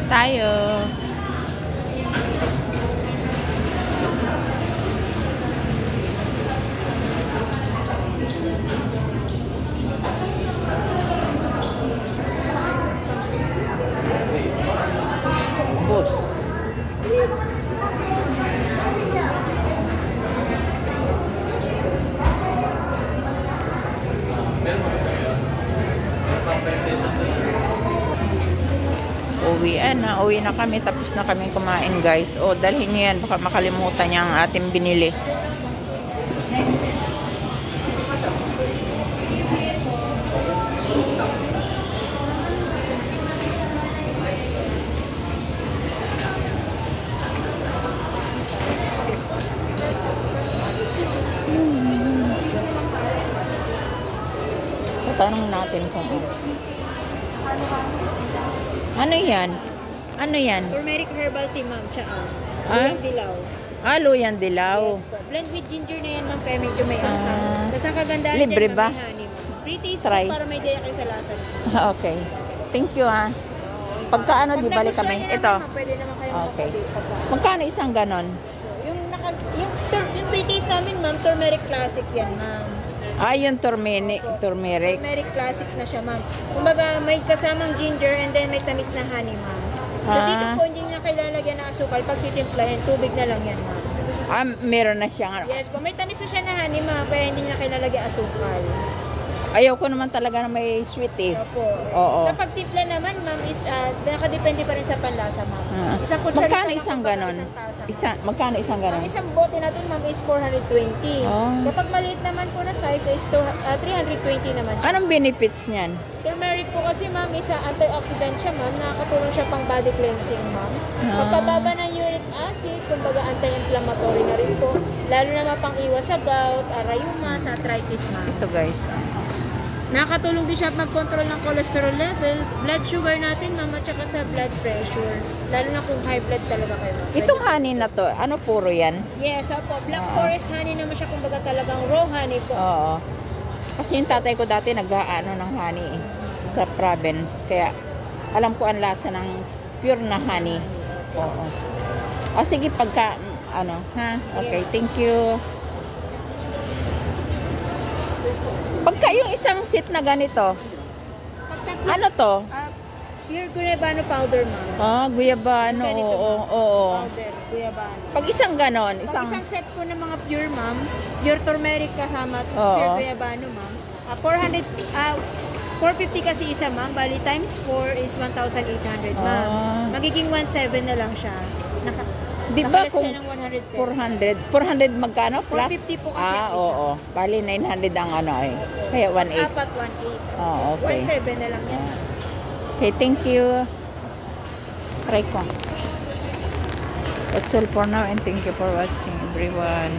tayo. Bus. Uwi na kami, tapos na kami kumain, guys. O, dalhin niyo yan, baka makalimutan niya ang ating binili. Tatanong natin kung ano yan? Ano yan? Turmeric herbal tea, ma'am. Tsaka Ah? luyang dilaw. Luyang dilaw. Yes po. Blend with ginger na yan, ma'am. Kaya medyo may anghang. Tapos ang kagandahan libre dyan, ba? ma'am, may honey, ma'am. Free taste Try. po para may daya kayo sa lasa. Okay. Thank you, ha. Pagka ano, di balik kami. Ito. Pwede naman kayo Okay. makapagay. Magkano isang ganon? Yung free taste namin, ma'am, turmeric classic yan, ma'am. Yung turmeric. Turmeric classic na siya, ma'am. Kumbaga, may kasamang ginger and then may tamis na honey, ma'am. So, dito po, hindi niya kailangan lagyan ng asukal. Pag titimplahin, tubig na lang yan, ma'am. Meron na siyang ano. Yes po, may tamis na siya na honey, ma'am. Kaya hindi niya kailangan lagyan asukal. Ayaw ko naman talaga na may sweet eh. Opo. Oo. Sa pagtimpla naman, ma'am, is nakadepende pa rin sa panlasa, ma'am. Isang kutsarita Magkano lang, isang kumbaga, ganon? isang tasa. Magkano isang Ang ganon? isang bote natin, ma'am, is 420. Oh. Kapag maliit naman po na size, is 320 naman siya. Anong benefits niyan? Turmeric po kasi, ma'am, isa antioxidant siya, ma'am. Nakakatulong siya pang body cleansing, ma'am. Magpababa ng uric acid, kumbaga anti-inflammatory na rin po. Lalo na mapang iwas sa gout, rheuma, sa arthritis, ma'am. Ito, guys. Nakakatulong din siya mag-control ng cholesterol level, blood sugar natin, ma'am, at saka sa blood pressure. Lalo na kung high blood talaga kayo. Itong honey na to, ano puro yan? Yes, opo. Black forest honey naman siya, kumbaga talagang raw honey po. Oo. Kasi yung tatay ko dati nag-aano ng honey eh, sa province. Kaya alam ko ang lasa ng pure na honey. Oo. Sige, pagka, ano, ha? Okay, thank you. Pagka yung isang seat na ganito, ano to? Pure guayabano powder, ma'am. Guyabano, oo. Powder, guayabano. Pag isang ganon, Pag isang... isang set po ng mga pure, ma'am, pure turmeric kasama, Oo. pure guayabano, ma'am. 450 kasi isa, ma'am. Bali, times 4 is 1,800, ma'am. Magiging 1,700 na lang siya. Di ba Nakalas kung ka ng 100 pesos. 400 magkano plus? 450 po kasi ang isa. Oo. Bali 900 ang ano eh. Kaya 1.8. Apat, 1,800. Okay. 1,700 na lang yan. Okay, thank you. Try ko. That's all for now and thank you for watching, everyone.